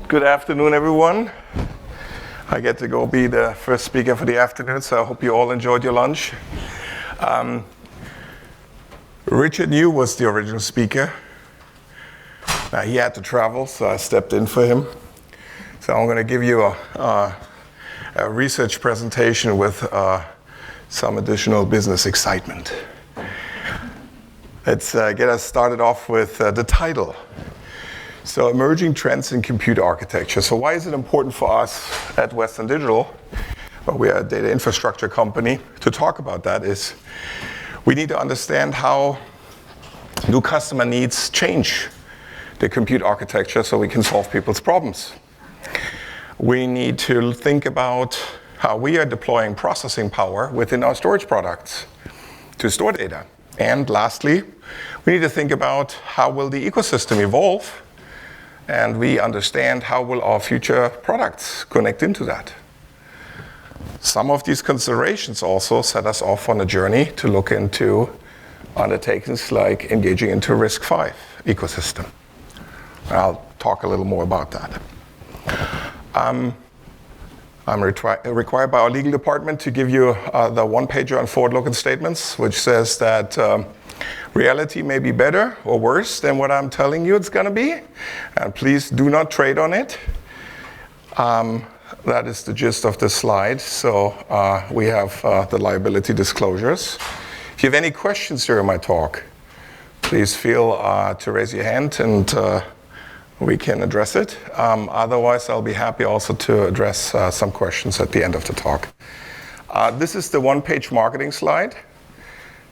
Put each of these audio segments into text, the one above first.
Good afternoon, everyone. I get to go be the first speaker for the afternoon, so I hope you all enjoyed your lunch. Richard New was the original speaker. He had to travel, so I stepped in for him. So I'm going to give you a research presentation with some additional business excitement. Let's get us started off with the title. So, emerging trends in compute architecture. So why is it important for us at Western Digital, we are a data infrastructure company, to talk about that is we need to understand how do customer needs change the compute architecture so we can solve people's problems. We need to think about how we are deploying processing power within our storage products to store data. And lastly, we need to think about how will the ecosystem evolve, and we understand how will our future products connect into that. Some of these considerations also set us off on a journey to look into undertakings like engaging into RISC-V ecosystem. I'll talk a little more about that. I'm required by our legal department to give you the one-pager on forward-looking statements, which says that reality may be better or worse than what I'm telling you it's going to be, and please do not trade on it. That is the gist of the slide. So we have the liability disclosures. If you have any questions during my talk, please feel to raise your hand and we can address it. Otherwise, I'll be happy also to address some questions at the end of the talk. This is the one-page marketing slide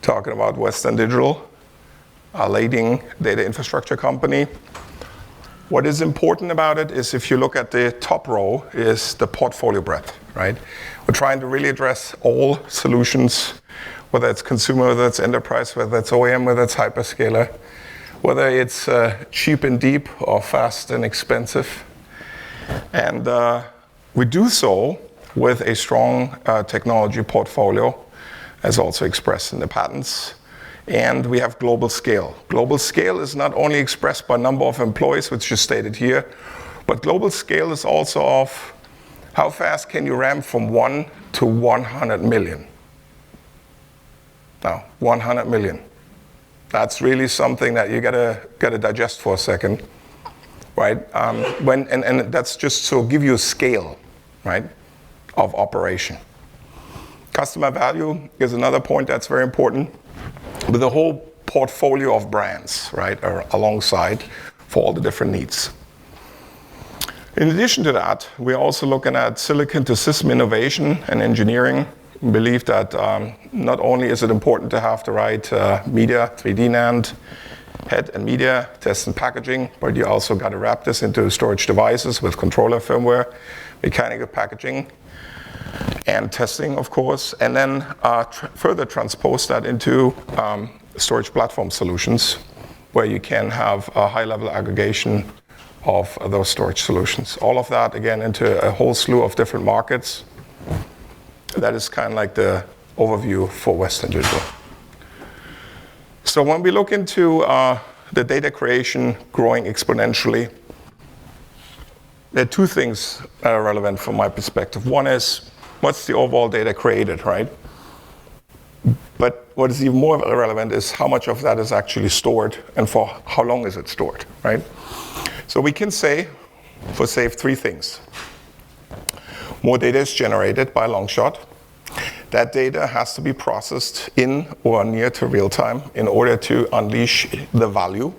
talking about Western Digital, a leading data infrastructure company. What is important about it is if you look at the top row is the portfolio breadth, right? We're trying to really address all solutions, whether it's consumer, whether it's enterprise, whether it's OEM, whether it's hyperscaler, whether it's cheap and deep or fast and expensive. And we do so with a strong technology portfolio, as also expressed in the patents. And we have global scale. Global scale is not only expressed by number of employees, which is stated here, but global scale is also of how fast can you ramp from 1 to 100 million. Now, 100 million. That's really something that you gotta digest for a second, right? And that's just to give you a scale, right, of operation. Customer value is another point that's very important, with a whole portfolio of brands, right, or alongside for all the different needs. In addition to that, we're also looking at silicon to system innovation and engineering. We believe that not only is it important to have the right media, 3D NAND, head and media, test and packaging, but you also got to wrap this into storage devices with controller firmware, mechanical packaging, and testing, of course, and then further transpose that into storage platform solutions where you can have a high-level aggregation of those storage solutions. All of that, again, into a whole slew of different markets. That is kind of like the overview for Western Digital. So when we look into the data creation growing exponentially, there are two things that are relevant from my perspective. One is, what's the overall data created, right? But what is even more relevant is how much of that is actually stored and for how long is it stored, right? So we can say, for say, three things. More data is generated by a long shot. That data has to be processed in or near to real time in order to unleash the value,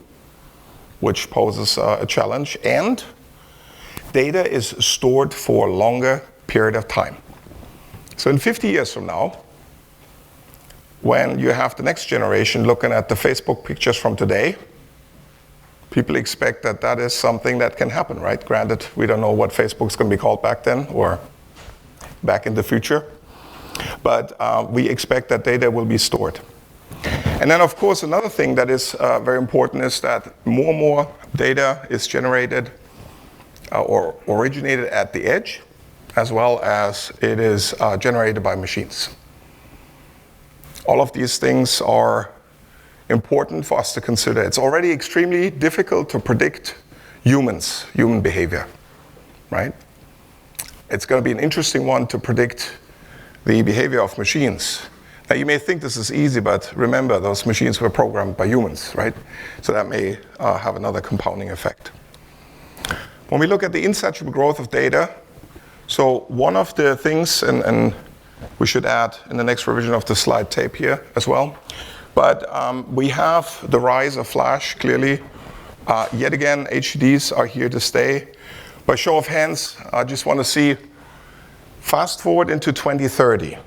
which poses a challenge. And data is stored for a longer period of time. So in 50 years from now, when you have the next generation looking at the Facebook pictures from today, people expect that that is something that can happen, right? Granted, we don't know what Facebook's going to be called back then or back in the future. But we expect that data will be stored. And then, of course, another thing that is very important is that more and more data is generated or originated at the edge, as well as it is generated by machines. All of these things are important for us to consider. It's already extremely difficult to predict human behavior. right? It's going to be an interesting one to predict the behavior of machines. Now, you may think this is easy, but remember, those machines were programmed by humans, right? So that may have another compounding effect. When we look at the insatiable growth of data, so one of the things, and we should add in the next revision of the slide tape here as well, but we have the rise of Flash, clearly. Yet again, HDDs are here to stay. By show of hands, I just want to see, fast forward into 2030.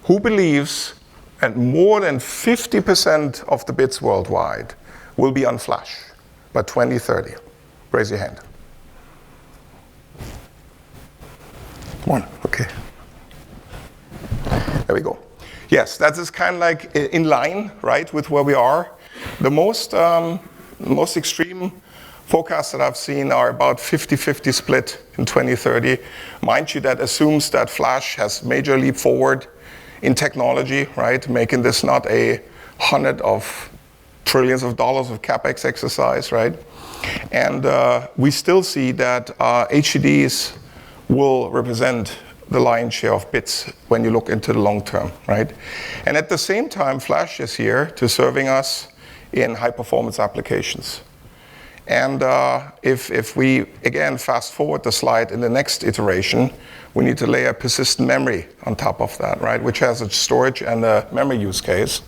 Who believes that more than 50% of the bits worldwide will be on Flash by 2030? Raise your hand. One, okay. There we go. Yes, that is kind of like in line, right, with where we are. The most extreme forecasts that I've seen are about 50-50 split in 2030. Mind you, that assumes that Flash has major leap forward in technology, right, making this not a hundred of trillions of dollars of capex exercise, right? And we still see that HDDs will represent the lion's share of bits when you look into the long term, right? And at the same time, Flash is here to serving us in high performance applications. And if we, again, fast forward the slide in the next iteration, we need to layer persistent memory on top of that, right? Which has a storage and a memory use case.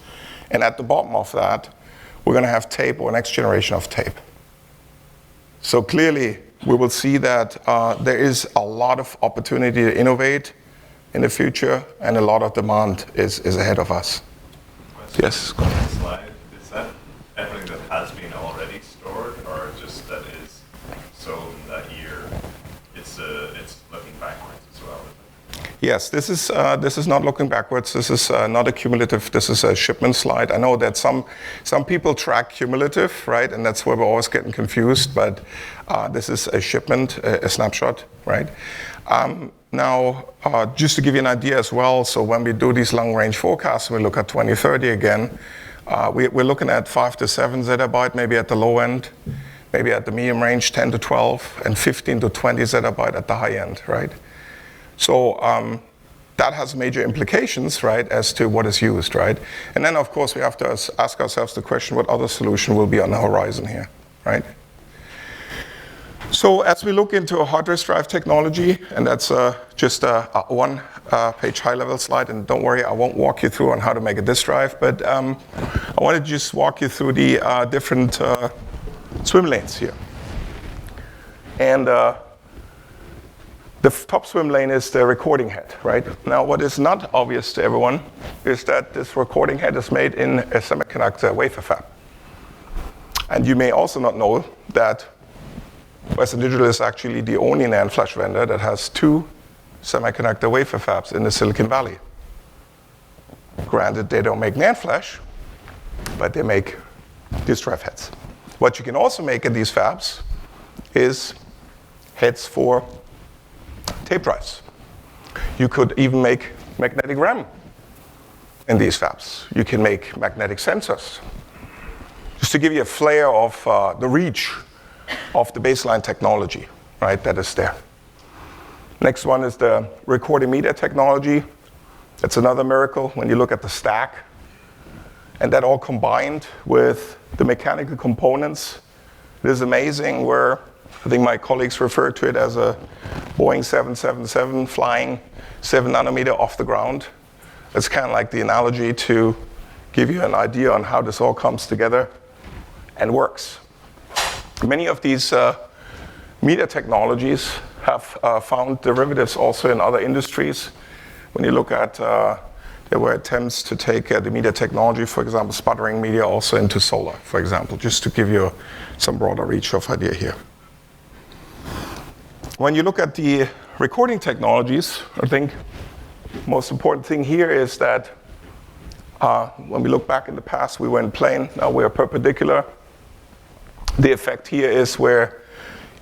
And at the bottom of that, we're going to have tape or next generation of tape. So clearly, we will see that there is a lot of opportunity to innovate in the future, and a lot of demand is ahead of us. Question. Yes? On the slide, is that everything that has been already stored, or just that is sold in that year? It's looking backwards as well, is it? Yes, this is not looking backwards. This is not a cumulative. This is a shipment slide. I know that some people track cumulative, right, and that's where we're always getting confused. But this is a shipment, a snapshot, right? Now, just to give you an idea as well. So when we do these long-range forecasts, we look at 2030 again. We're looking at 5 to 7 zettabyte, maybe at the low end, maybe at the medium range, 10 to 12, and 15 to 20 zettabyte at the high end, right? So that has major implications, right, as to what is used, right? And then, of course, we have to ask ourselves the question, what other solution will be on the horizon here, right? So as we look into a hard disk drive technology, and that's just a one-page high-level slide, and don't worry, I won't walk you through on how to make a disk drive, but I want to just walk you through the different swim lanes here. And the top swim lane is the recording head, right? Now, what is not obvious to everyone is that this recording head is made in a semiconductor wafer fab. And you may also not know that Western Digital is actually the only NAND Flash vendor that has 2 semiconductor wafer fabs in the Silicon Valley. Granted, they don't make NAND Flash, but they make disk drive heads. What you can also make in these fabs is heads for tape drives. You could even make magnetic RAM in these fabs. You can make magnetic sensors. Just to give you a flair of the reach of the baseline technology, right, that is there. Next one is the recording media technology. That's another miracle when you look at the stack. And that all combined with the mechanical components, it is amazing where I think my colleagues refer to it as a Boeing 777 flying 7 nanometer off the ground. It's kind of like the analogy to give you an idea on how this all comes together and works. Many of these media technologies have found derivatives also in other industries. When you look at, there were attempts to take the media technology, for example, sputtering media also into solar, for example, just to give you some broader reach of idea here. When you look at the recording technologies, I think the most important thing here is that when we look back in the past, we went plane, now we are perpendicular. The effect here is where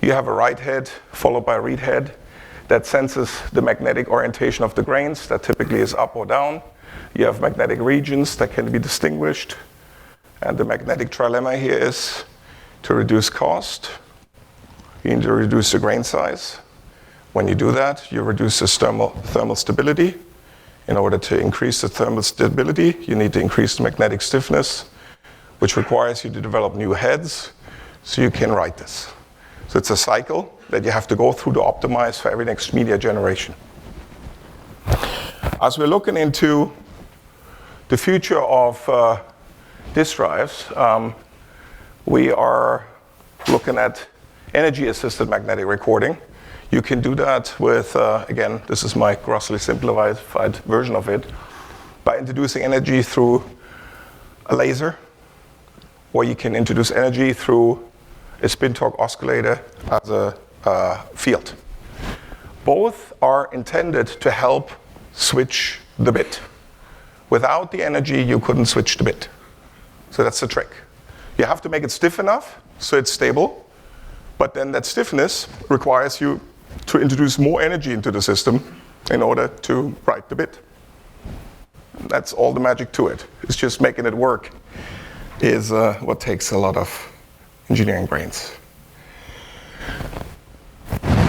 you have a write head followed by a read head that senses the magnetic orientation of the grains, that typically is up or down. You have magnetic regions that can be distinguished. And the magnetic trilemma here is to reduce cost. You need to reduce the grain size. When you do that, you reduce the thermal stability. In order to increase the thermal stability, you need to increase the magnetic stiffness, which requires you to develop new heads so you can write this. So it's a cycle that you have to go through to optimize for every next media generation. As we're looking into the future of disk drives, we are looking at energy-assisted magnetic recording. You can do that with, again, this is my grossly simplified version of it, by introducing energy through a laser, or you can introduce energy through a spin-torque oscillator as a field. Both are intended to help switch the bit. Without the energy, you couldn't switch the bit. So that's the trick. You have to make it stiff enough so it's stable, but then that stiffness requires you to introduce more energy into the system in order to write the bit. That's all the magic to it. It's just making it work is what takes a lot of engineering brains.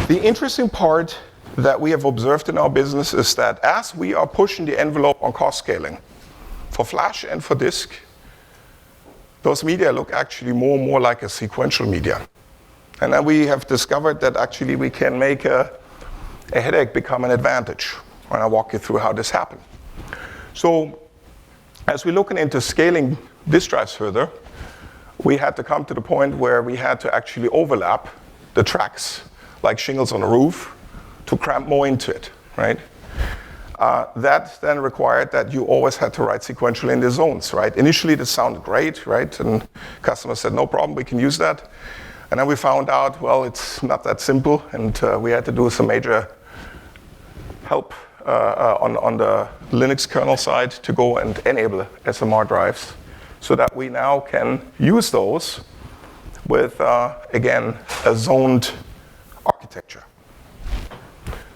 The interesting part that we have observed in our business is that as we are pushing the envelope on cost scaling, for flash and for disk, those media look actually more and more like a sequential media. And then we have discovered that actually we can make a headache become an advantage. And I'll walk you through how this happened. So as we're looking into scaling disk drives further, we had to come to the point where we had to actually overlap the tracks, like shingles on a roof, to cramp more into it, right? That then required that you always had to write sequentially in the zones, right? Initially, this sounded great, right? And customers said, no problem, we can use that. And then we found out, well, it's not that simple, and we had to do some major help on the Linux kernel side to go and enable SMR drives so that we now can use those with, again, a zoned architecture.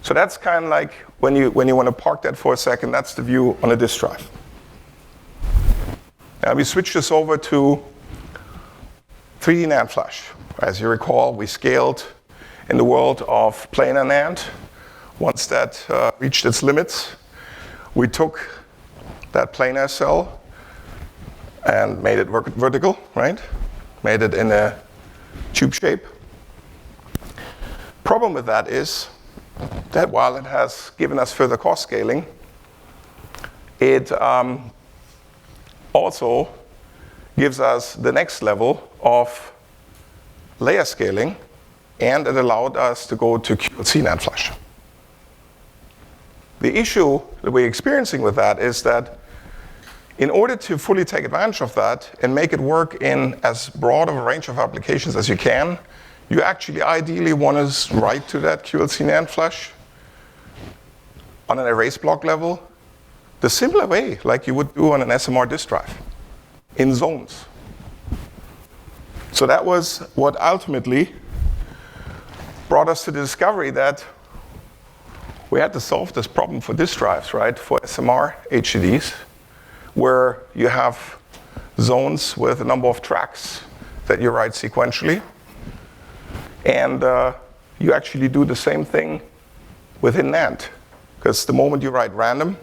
So that's kind of like, when you want to park that for a second, that's the view on a disk drive. Now we switch this over to 3D NAND Flash. As you recall, we scaled in the world of planar NAND. Once that reached its limits, we took that planar cell and made it vertical, right? Made it in a tube shape. Problem with that is that while it has given us further cost scaling, it also gives us the next level of layer scaling, and it allowed us to go to QLC NAND Flash. The issue that we're experiencing with that is that in order to fully take advantage of that and make it work in as broad of a range of applications as you can, you actually ideally want to write to that QLC NAND Flash on an erase block level the similar way like you would do on an SMR disk drive, in zones. So that was what ultimately brought us to the discovery that we had to solve this problem for disk drives, right? For SMR HDDs, where you have zones with a number of tracks that you write sequentially. And you actually do the same thing within NAND. Because the moment you write random,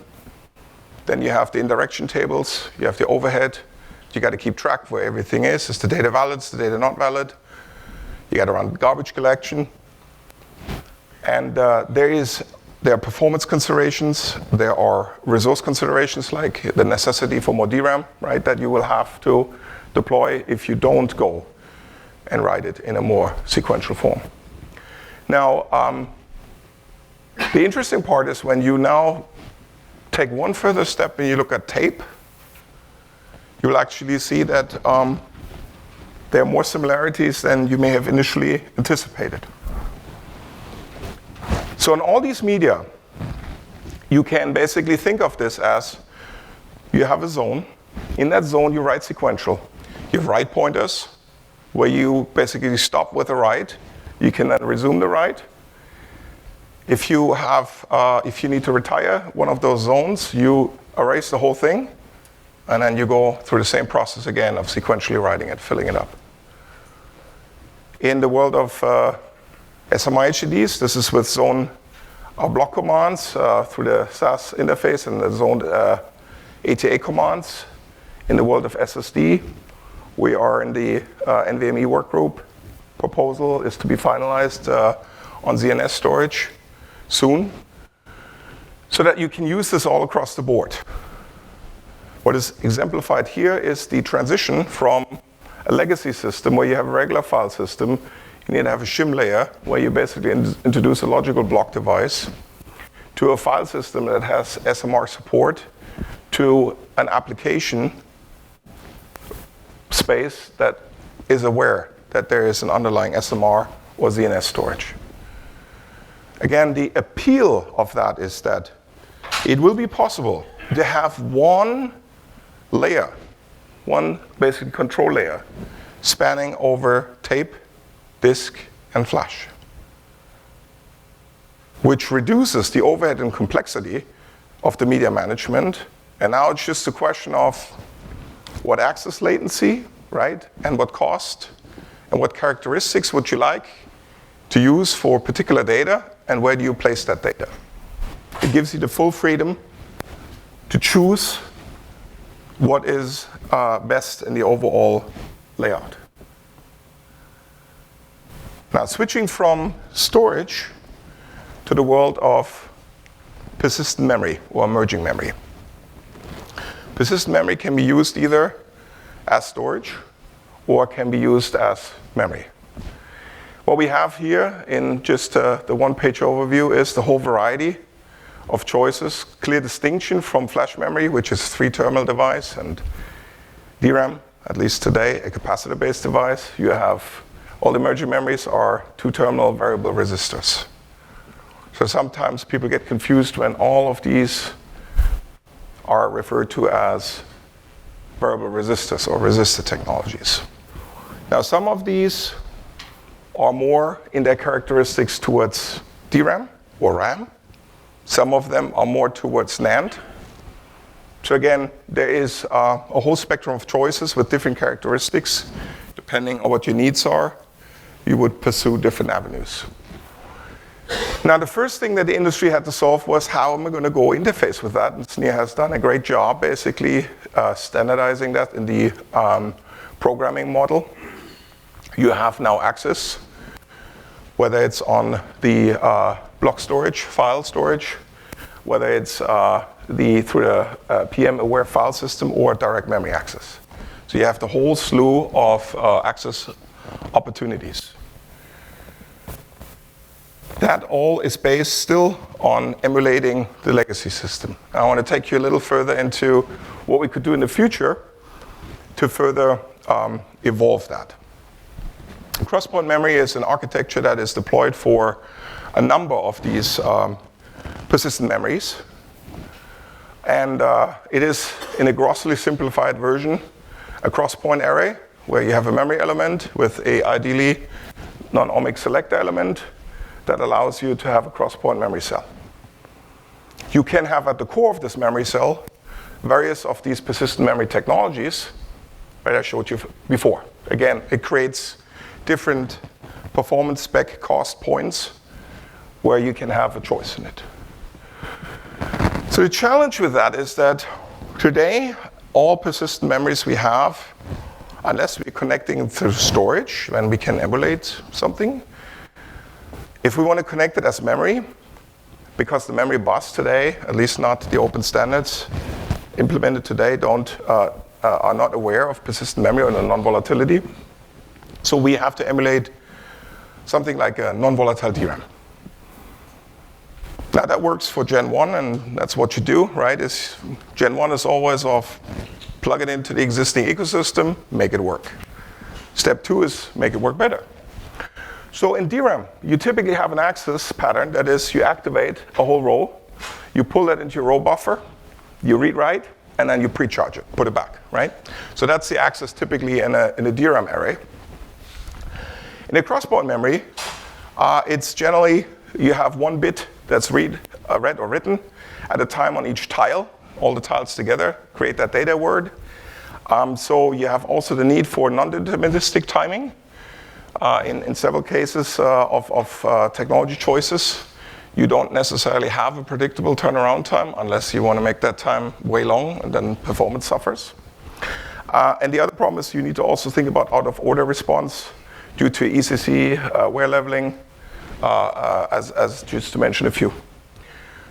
then you have the indirection tables, you have the overhead, you got to keep track of where everything is. Is the data valid? Is the data not valid? You got to run garbage collection. And there are performance considerations, there are resource considerations like the necessity for more DRAM, right, that you will have to deploy if you don't go and write it in a more sequential form. Now, the interesting part is when you now take one further step and you look at tape, you'll actually see that there are more similarities than you may have initially anticipated. So in all these media, you can basically think of this as you have a zone. In that zone, you write sequential. You have write pointers, where you basically stop with a write. You can then resume the write. If you need to retire one of those zones, you erase the whole thing, and then you go through the same process again of sequentially writing it, filling it up. In the world of SMR HDDs. This is with zone block commands through the SAS interface and the zoned ATA commands. In the world of SSD, we are in the NVMe workgroup. Proposal is to be finalized on ZNS storage soon, so that you can use this all across the board. What is exemplified here is the transition from a legacy system where you have a regular file system. You need to have a shim layer where you basically introduce a logical block device to a file system that has SMR support to an application space that is aware that there is an underlying SMR or ZNS storage. Again, the appeal of that is that it will be possible to have one layer, one basic control layer, spanning over tape, disk, and flash, which reduces the overhead and complexity of the media management. And now it's just a question of what access latency, right, and what cost, and what characteristics would you like to use for particular data, and where do you place that data? It gives you the full freedom to choose what is best in the overall layout. Now, switching from storage to the world of persistent memory or emerging memory. Persistent memory can be used either as storage or can be used as memory. What we have here in just the one-page overview is the whole variety of choices. Clear distinction from flash memory, which is a 3-terminal device, and DRAM, at least today, a capacitor-based device. You have all the emerging memories are 2-terminal variable resistors. So sometimes people get confused when all of these are referred to as variable resistors or resistor technologies. Now, some of these are more in their characteristics towards DRAM or RAM. Some of them are more towards NAND. So again, there is a whole spectrum of choices with different characteristics. Depending on what your needs are, you would pursue different avenues. Now, the first thing that the industry had to solve was how am I going to go interface with that? And SNIA has done a great job basically standardizing that in the programming model. You have now access, whether it's on the block storage, file storage, whether it's through the PM-aware file system or direct memory access. So you have the whole slew of access opportunities. That all is based still on emulating the legacy system. I want to take you a little further into what we could do in the future to further evolve that. Crosspoint Memory is an architecture that is deployed for a number of these persistent memories. And it is, in a grossly simplified version, a crosspoint array where you have a memory element with a ideally non-ohmic selector element that allows you to have a crosspoint memory cell. You can have at the core of this memory cell various of these persistent memory technologies that I showed you before. Again, it creates different performance spec cost points where you can have a choice in it. So the challenge with that is that today, all persistent memories we have, unless we're connecting through storage, then we can emulate something. If we want to connect it as memory, because the memory bus today, at least not the open standards implemented today, are not aware of persistent memory or the non-volatility. So we have to emulate something like a non-volatile DRAM. Now that works for Gen 1, and that's what you do, right? Gen 1 is always of plug it into the existing ecosystem, make it work. Step 2 is make it work better. So in DRAM, you typically have an access pattern. That is, you activate a whole row, you pull that into your row buffer, you read-write, and then you pre-charge it, put it back, right? So that's the access typically in a DRAM array. In a crosspoint memory, it's generally, you have one bit that's read or written at a time on each tile. All the tiles together create that data word. So you have also the need for non-deterministic timing, In several cases of technology choices, you don't necessarily have a predictable turnaround time unless you want to make that time way long, and then performance suffers. And the other problem is you need to also think about out-of-order response due to ECC, wear leveling, as just to mention a few.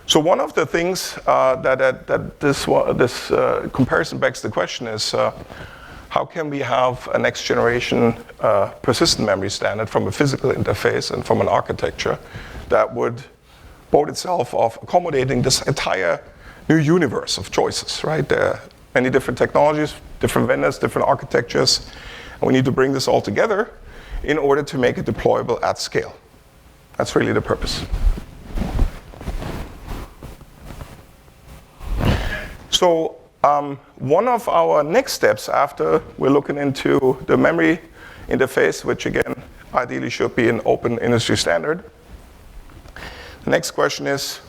So one of the things that this comparison begs the question is, how can we have a next generation persistent memory standard from a physical interface and from an architecture that would boast itself of accommodating this entire new universe of choices, right? There are many different technologies, different vendors, different architectures, and we need to bring this all together in order to make it deployable at scale. That's really the purpose. So one of our next steps after we're looking into the memory interface, which again, ideally should be an open industry standard. The next question is,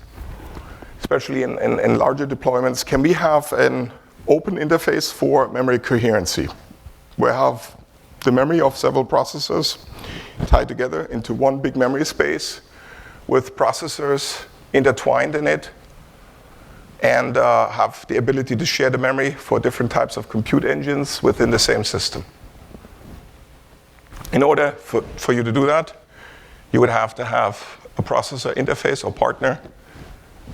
especially in larger deployments, can we have an open interface for memory coherency? We have the memory of several processors tied together into one big memory space with processors intertwined in it, and have the ability to share the memory for different types of compute engines within the same system. In order for you to do that, you would have to have a processor interface or partner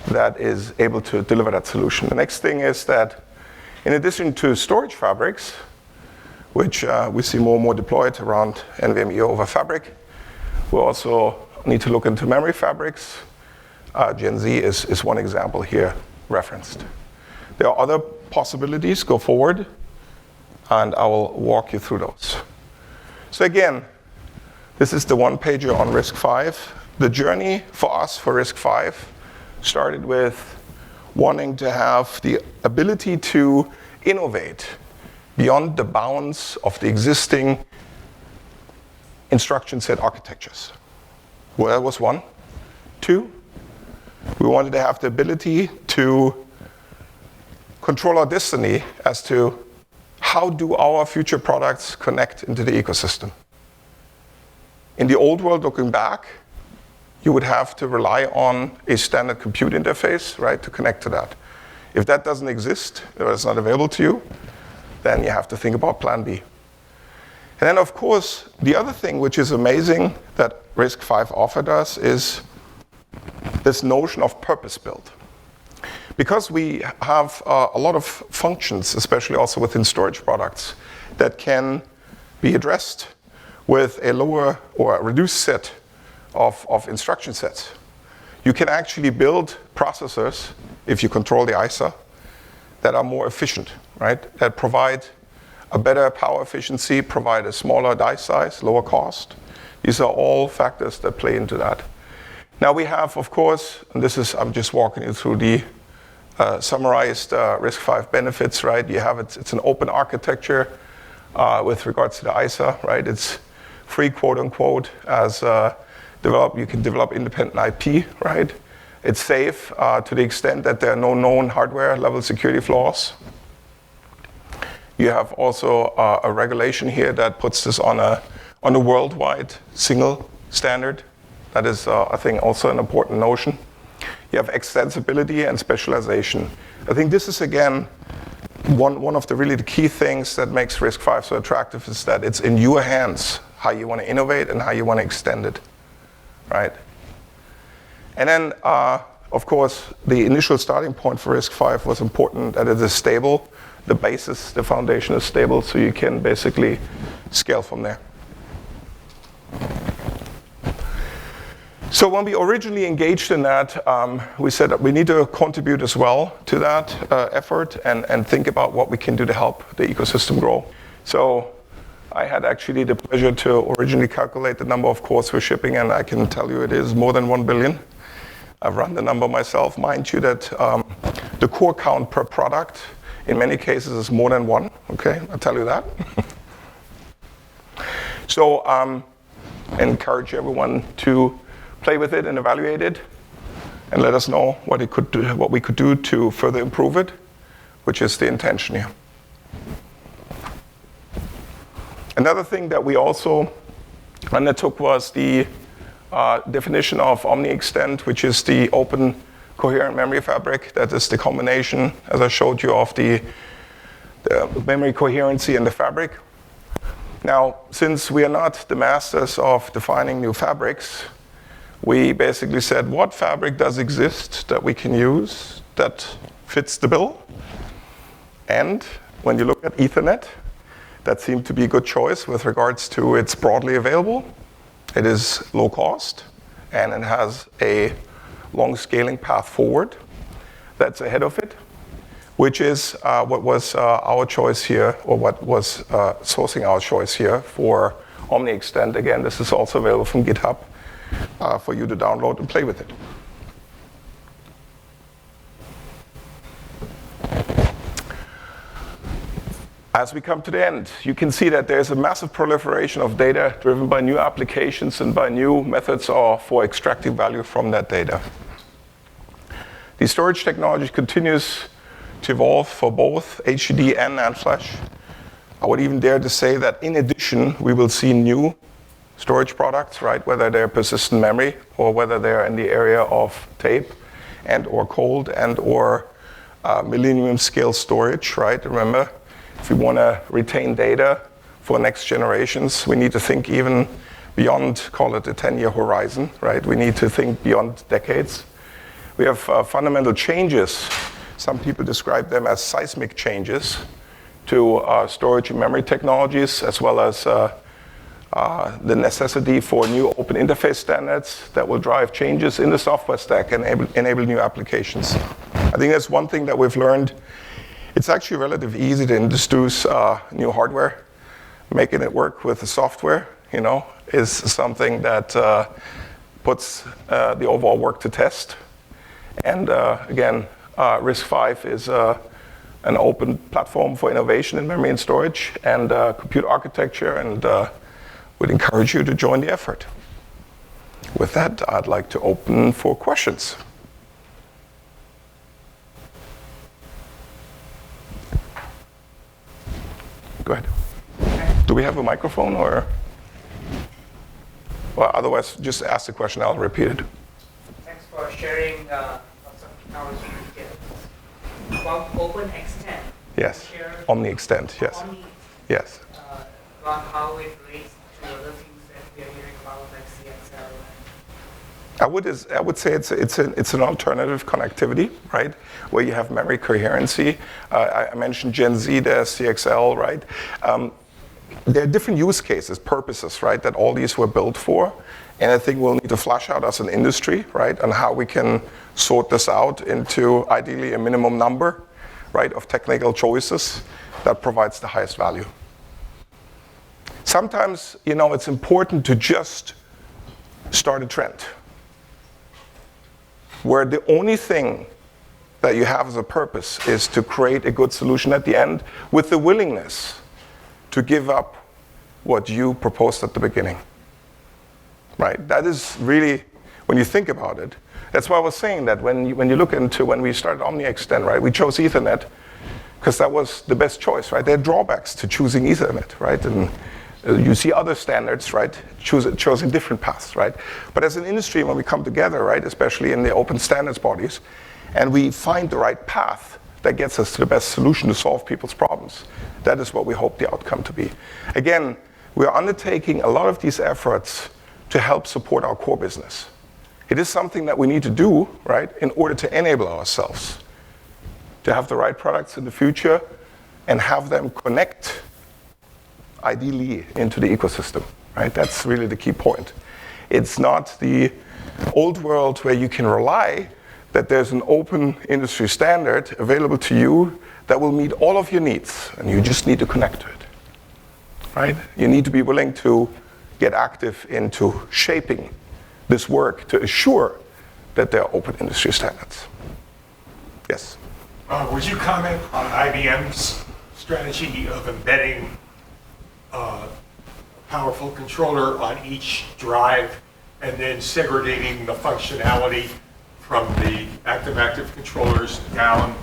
that is able to deliver that solution. The next thing is that in addition to storage fabrics, which we see more and more deployed around NVMe over Fabric, we also need to look into memory fabrics. Gen Z is one example here referenced. There are other possibilities, go forward, and I will walk you through those. So again, this is the one pager on RISC-V. The journey for us for RISC-V started with wanting to have the ability to innovate beyond the bounds of the existing instruction set architectures. Well, that was one. Two, we wanted to have the ability to control our destiny as to how do our future products connect into the ecosystem. In the old world, looking back, you would have to rely on a standard compute interface, right, to connect to that. If that doesn't exist, or it's not available to you, then you have to think about plan B. And then, of course, the other thing which is amazing that RISC-V offered us is this notion of purpose-built. Because we have a lot of functions, especially also within storage products, that can be addressed with a lower or a reduced set of instruction sets. You can actually build processors, if you control the ISA, that are more efficient, right? That provide a better power efficiency, provide a smaller die size, lower cost. These are all factors that play into that. Now we have, of course, and this is, I'm just walking you through the summarized RISC-V benefits, right? You have it's an open architecture with regards to the ISA, right? It's free, quote unquote, as you can develop independent IP, right? It's safe to the extent that there are no known hardware level security flaws. You have also a regulation here that puts this on a worldwide single standard. That is, I think, also an important notion. You have extensibility and specialization. I think this is, again, one of the really the key things that makes RISC-V so attractive is that it's in your hands how you want to innovate and how you want to extend it, right? And then, of course, the initial starting point for RISC-V was important that it is stable. The basis, the foundation is stable, so you can basically scale from there. So when we originally engaged in that, we said that we need to contribute as well to that effort and think about what we can do to help the ecosystem grow. So I had actually the pleasure to originally calculate the number of cores we're shipping, and I can tell you it is more than 1 billion. I've run the number myself. Mind you that the core count per product in many cases is more than one, okay? I'll tell you that. So encourage everyone to play with it and evaluate it, and let us know what it could do, what we could do to further improve it, which is the intention here. Another thing that we also And I took was the definition of OmniExtend, which is the open coherent memory fabric. That is the combination, as I showed you, of the memory coherency and the fabric. Now, since we are not the masters of defining new fabrics, we basically said, what fabric does exist that we can use that fits the bill? And when you look at Ethernet, that seemed to be a good choice with regards to it's broadly available, it is low cost, and it has a long scaling path forward that's ahead of it, which is what was our choice here, or what was sourcing our choice here for OmniExtend. Again, this is also available from GitHub for you to download and play with it. As we come to the end, you can see that there's a massive proliferation of data driven by new applications and by new methods for extracting value from that data. The storage technology continues to evolve for both HDD and NAND Flash. I would even dare to say that in addition, we will see new storage products, right? Whether they're persistent memory or whether they're in the area of tape and or cold and or millennium scale storage, right? Remember, if we want to retain data for next generations, we need to think even beyond, call it a 10-year horizon, right? We need to think beyond decades. We have fundamental changes. Some people describe them as seismic changes to storage and memory technologies, as well as the necessity for new open interface standards that will drive changes in the software stack and enable new applications. I think that's one thing that we've learned. It's actually relatively easy to introduce new hardware. Making it work with the software, is something that puts the overall work to test. And again, RISC-V is an open platform for innovation in memory and storage and compute architecture, and would encourage you to join the effort. With that, I'd like to open for questions. Go ahead. Do we have a microphone, or? Well, otherwise, just ask the question, I'll repeat it. Thanks for sharing lots of technology details. About OpenExtend. Yes. OmniExtend, yes. Yes. About how it relates to other things that we are hearing about, like CXL. I would say it's an alternative connectivity, right? Where you have memory coherency. I mentioned Gen Z, there's CXL, right? There are different use cases, purposes, right, that all these were built for. And I think we'll need to flesh out as an industry, right, on how we can sort this out into ideally a minimum number, right, of technical choices that provides the highest value. Sometimes, it's important to just start a trend where the only thing that you have as a purpose is to create a good solution at the end with the willingness to give up what you proposed at the beginning. Right? That is really, when you think about it, that's why I was saying that when you look into when we started OmniExtend, right, we chose Ethernet because that was the best choice, right? There are drawbacks to choosing Ethernet, right? And you see other standards, right, choosing different paths, right? But as an industry, when we come together, right, especially in the open standards bodies, and we find the right path that gets us to the best solution to solve people's problems, that is what we hope the outcome to be. Again, we are undertaking a lot of these efforts to help support our core business. It is something that we need to do, right, in order to enable ourselves to have the right products in the future and have them connect ideally into the ecosystem, right? That's really the key point. It's not the old world where you can rely that there's an open industry standard available to you that will meet all of your needs, and you just need to connect to it, right? You need to be willing to get active into shaping this work to assure that there are open industry standards. Yes? Would you comment on IBM's strategy of embedding a powerful controller on each drive and then segregating the functionality from the active-active controllers down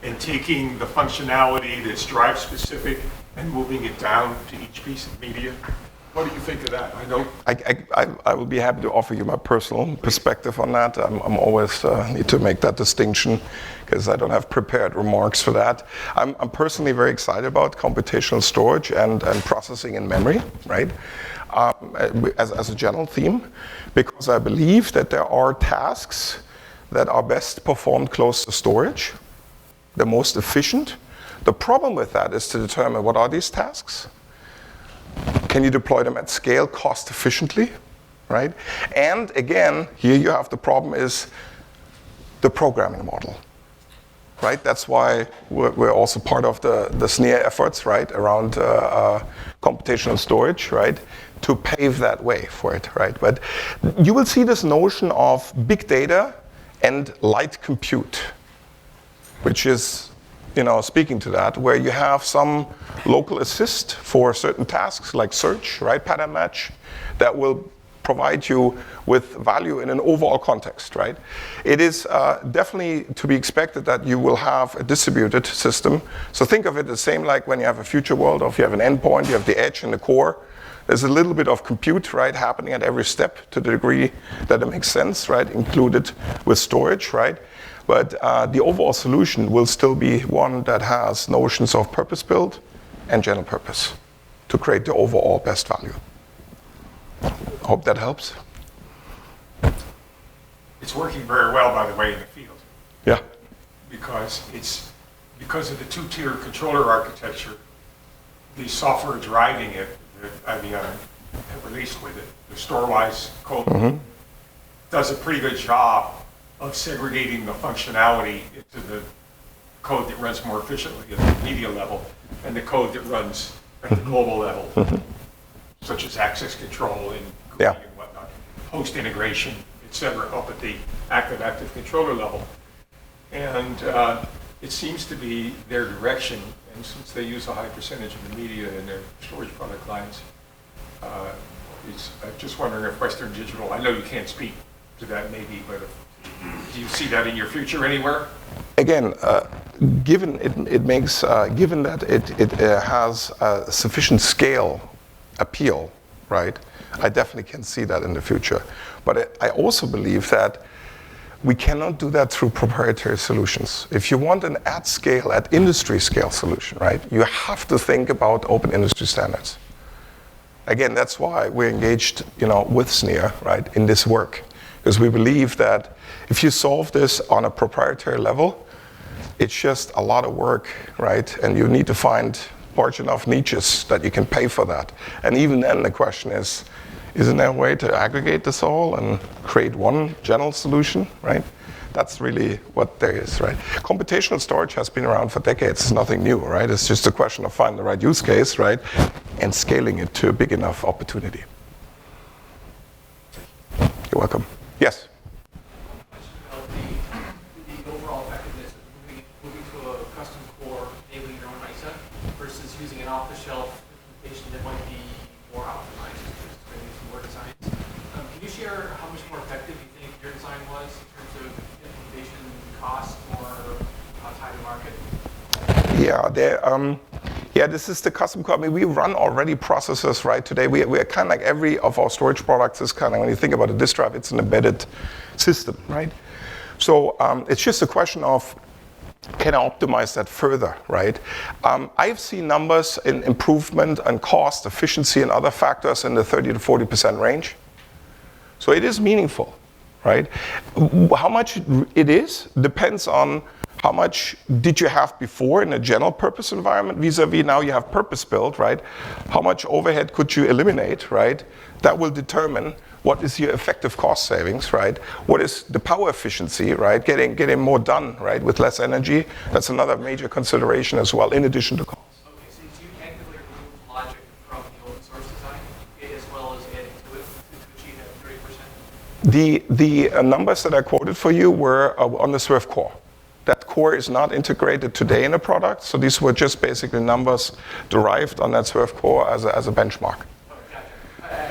and taking the functionality that's drive-specific and moving it down to each piece of media? What do you think of that? I know. I will be happy to offer you my personal perspective on that. I'm always need to make that distinction because I don't have prepared remarks for that. I'm personally very excited about computational storage and processing in memory, right? As a general theme, because I believe that there are tasks that are best performed close to storage, the most efficient. The problem with that is to determine what are these tasks. Can you deploy them at scale cost efficiently, right? And again, here you have the problem is the programming model, right? That's why we're also part of the SNEAR efforts, right, around computational storage, right, to pave that way for it, right? But you will see this notion of big data and light compute, which is, speaking to that, where you have some local assist for certain tasks like search, right, pattern match, that will provide you with value in an overall context, right? It is definitely to be expected that you will have a distributed system. So think of it the same like when you have a future world, or if you have an endpoint, you have the edge and the core. There's a little bit of compute, right, happening at every step to the degree that it makes sense, right, included with storage, right? But the overall solution will still be one that has notions of purpose-built and general purpose to create the overall best value. Hope that helps. It's working very well, by the way, in the field. Yeah. Because of the two-tier controller architecture, the software driving it, that IBM have released with it, the store-wise code, does a pretty good job of segregating the functionality into the code that runs more efficiently at the media level and the code that runs at the global level, such as access control and GUI and whatnot, host integration, et cetera, up at the active controller level. And it seems to be their direction, and since they use a high percentage of the media in their storage product lines, I'm just wondering if Western Digital, I know you can't speak to that maybe, but do you see that in your future anywhere? Again, given that it has a sufficient scale appeal, right? I definitely can see that in the future. But I also believe that we cannot do that through proprietary solutions. If you want an at scale, at industry scale solution, right? You have to think about open industry standards. Again, that's why we're engaged, with SNEAR, right, in this work. Because we believe that if you solve this on a proprietary level, it's just a lot of work, right? And you need to find large enough niches that you can pay for that. And even then the question is, isn't there a way to aggregate this all and create one general solution, right? That's really what there is, right? Computational storage has been around for decades. It's nothing new, right? It's just a question of finding the right use case, right? And scaling it to a big enough opportunity. You're welcome. Yes? About the overall effectiveness of moving to a custom core, enabling your own ISA, versus using an off-the-shelf implementation that might be more optimized, just maybe some more designs. Can you share how much more effective you think your design was in terms of implementation cost or time to market? Yeah, this is the custom core. I mean, we run already processors, right? Today, we are kind of like every of our storage products is kind of, when you think about a disk drive, it's an embedded system, right? So it's just a question of, can I optimize that further, right? I've seen numbers in improvement and cost, efficiency, and other factors in the 30 to 40% range. So it is meaningful, right? How much it is depends on how much did you have before in a general purpose environment vis-a-vis now you have purpose built, right? How much overhead could you eliminate, right? That will determine what is your effective cost savings, right? What is the power efficiency, right? Getting more done, right, with less energy. That's another major consideration as well, in addition to cost. Okay, so do you actively remove logic from the open source design as well as adding to it to achieve that 30%? The numbers that I quoted for you were on the Swift core. That core is not integrated today in a product, so these were just basically numbers derived on that Swift core as a benchmark.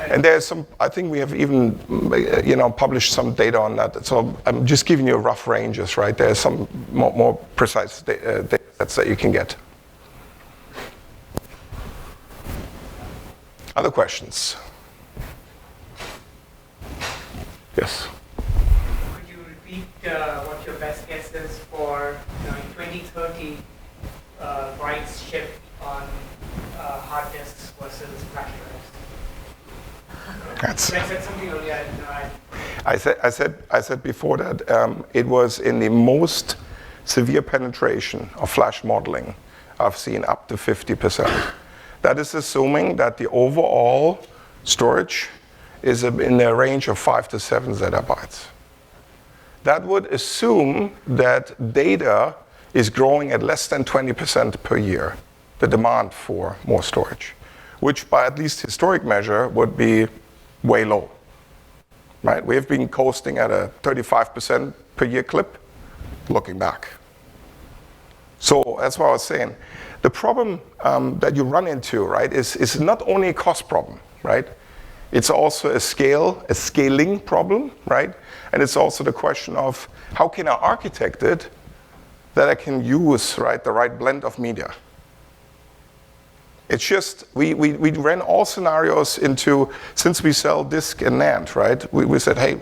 And there's some, I think we have even, published some data on that. So I'm just giving you rough ranges, right? There's some more precise data sets that you can get. Other questions? Yes. Could you repeat what your best guess is for in 2030 writes shipped on hard disks versus flash drives? I said something earlier. I said before that it was in the most severe penetration of flash modeling I've seen up to 50%. That is assuming that the overall storage is in the range of 5 to 7 zettabytes. That would assume that data is growing at less than 20% per year, the demand for more storage, which by at least historic measure would be way low, right? We have been coasting at a 35% per year clip, looking back. So that's what I was saying. The problem that you run into, right, is not only a cost problem, right? It's also a scaling problem, right? And it's also the question of how can I architect it that I can use, right, the right blend of media. It's just, we ran all scenarios into, since we sell disk and NAND, right? We said, hey,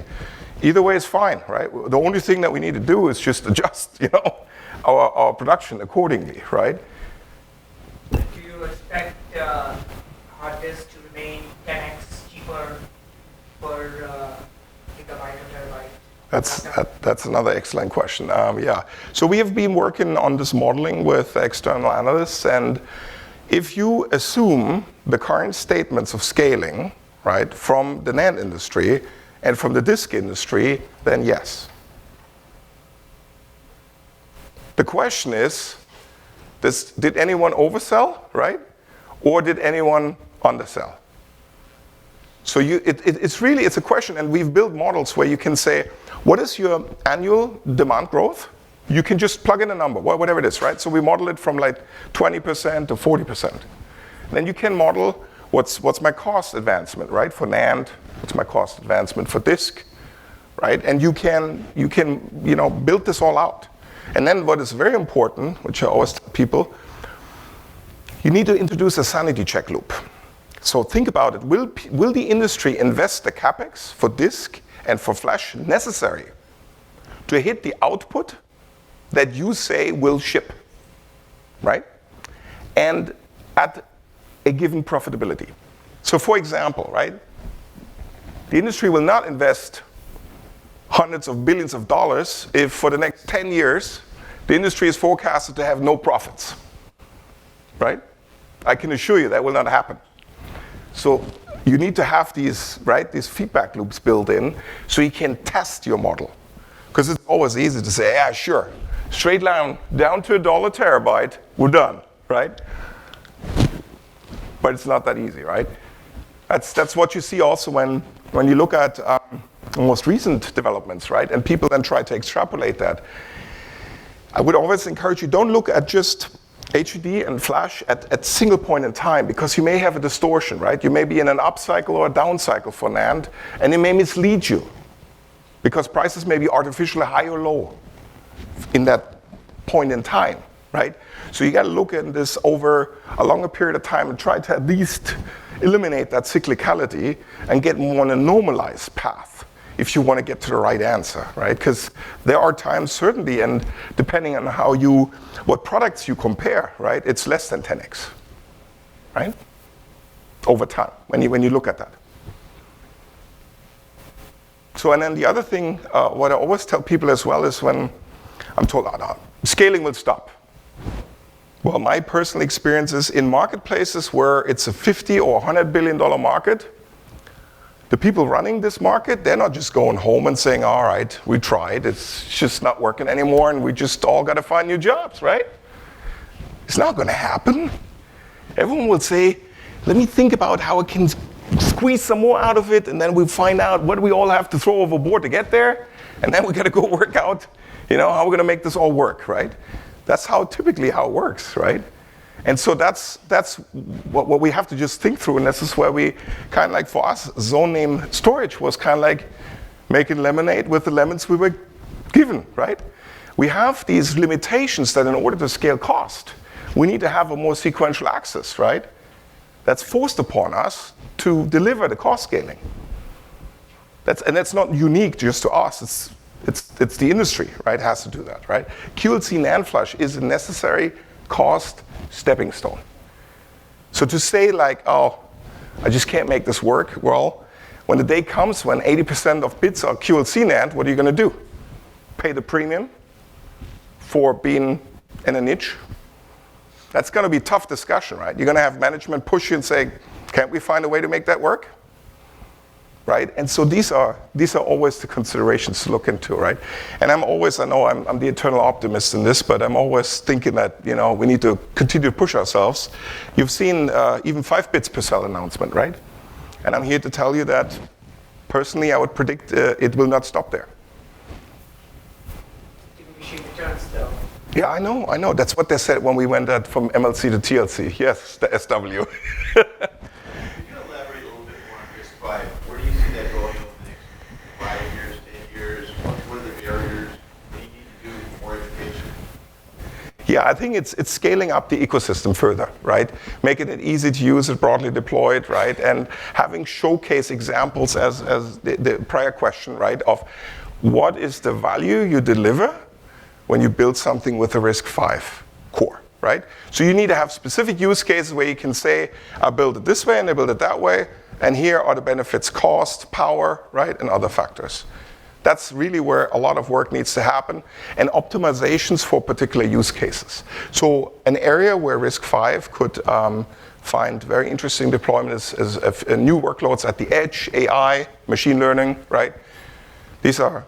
either way is fine, right? The only thing that we need to do is just adjust, our production accordingly, right? Do you expect hard disk to remain 10x cheaper per gigabyte or terabyte? That's another excellent question. Yeah. So we have been working on this modeling with external analysts, and if you assume the current statements of scaling, right, from the NAND industry and from the disk industry, then yes. The question is, did anyone oversell, right? Or did anyone undersell? So it's a question, and we've built models where you can say, what is your annual demand growth? You can just plug in a number, whatever it is, right? So we model it from like 20% to 40%. Then you can model what's my cost advancement, right? For NAND, what's my cost advancement for disk, right? And you can build this all out. And then what is very important, which I always tell people, you need to introduce a sanity check loop. So think about it. Will the industry invest the capex for disk and for flash necessary to hit the output that you say will ship, right? And at a given profitability. So for example, right, the industry will not invest hundreds of billions of dollars if for the next 10 years the industry is forecasted to have no profits, right? I can assure you that will not happen. So you need to have these feedback loops built in so you can test your model. Because it's always easy to say, yeah, sure, straight line down to $1 terabyte, we're done, right? But it's not that easy, right? That's what you see also when you look at most recent developments, right? And people then try to extrapolate that. I would always encourage you, don't look at just HDD and flash at single point in time, because you may have a distortion, right? You may be in an up cycle or a down cycle for NAND, and it may mislead you, because prices may be artificially high or low in that point in time, right? So you got to look at this over a longer period of time and try to at least eliminate that cyclicality and get more on a normalized path if you want to get to the right answer, right? Because there are times, certainly, and depending on what products you compare, right, it's less than 10x, right? Over time, when you look at that. So, and then the other thing, what I always tell people as well is when I'm told, scaling will stop. Well, my personal experience is in marketplaces where it's a $50 or $100 billion market, the people running this market, they're not just going home and saying, all right, we tried, it's just not working anymore, and we just all got to find new jobs, right? It's not going to happen. Everyone will say, let me think about how I can squeeze some more out of it, and then we'll find out what we all have to throw overboard to get there, and then we got to go work out, how we're going to make this all work, right? That's typically how it works, right? And so that's what we have to just think through, and this is where we kind of like, for us, zone name storage was kind of like making lemonade with the lemons we were given, right? We have these limitations that in order to scale cost, we need to have a more sequential access, right? that's forced upon us to deliver the cost scaling. And that's not unique just to us. It's the industry, right? Has to do that, right? QLC NAND Flash is a necessary cost stepping stone. So to say like, oh, I just can't make this work, well, when the day comes when 80% of bits are QLC NAND, what are you going to do? Pay the premium for being in a niche? That's going to be a tough discussion, right? You're going to have management push you and say, can't we find a way to make that work? Right? And so these are always the considerations to look into, right? And I know I'm the eternal optimist in this, but I'm always thinking that, we need to continue to push ourselves. You've seen even 5 bits per cell announcement, right? And I'm here to tell you that, personally, I would predict it will not stop there. Didn't we shoot the chance, though? Yeah, I know. That's what they said when we went from MLC to TLC. Yes, the SW. Could you elaborate a little bit more on RISC-V? Where do you see that going over the next 5 years, 10 years? What are the barriers? What do you need to do for more education? Yeah, I think it's scaling up the ecosystem further, right? Making it easy to use it, broadly deployed, right? And having showcase examples as the prior question, right? Of what is the value you deliver when you build something with a RISC-V core, right? So you need to have specific use cases where you can say, I build it this way and I build it that way, and here are the benefits, cost, power, right, and other factors. That's really where a lot of work needs to happen, and optimizations for particular use cases. So an area where RISC-V could find very interesting deployment is new workloads at the edge, AI, machine learning, right? These are,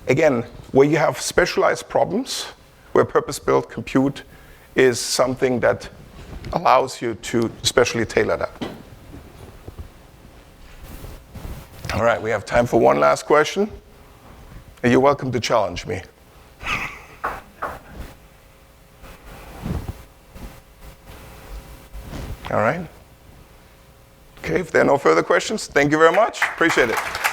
again, where you have specialized problems, where purpose-built compute is something that allows you to specially tailor that. All right, we have time for one last question. And you're welcome to challenge me. All right. Okay, if there are no further questions, thank you very much. Appreciate it.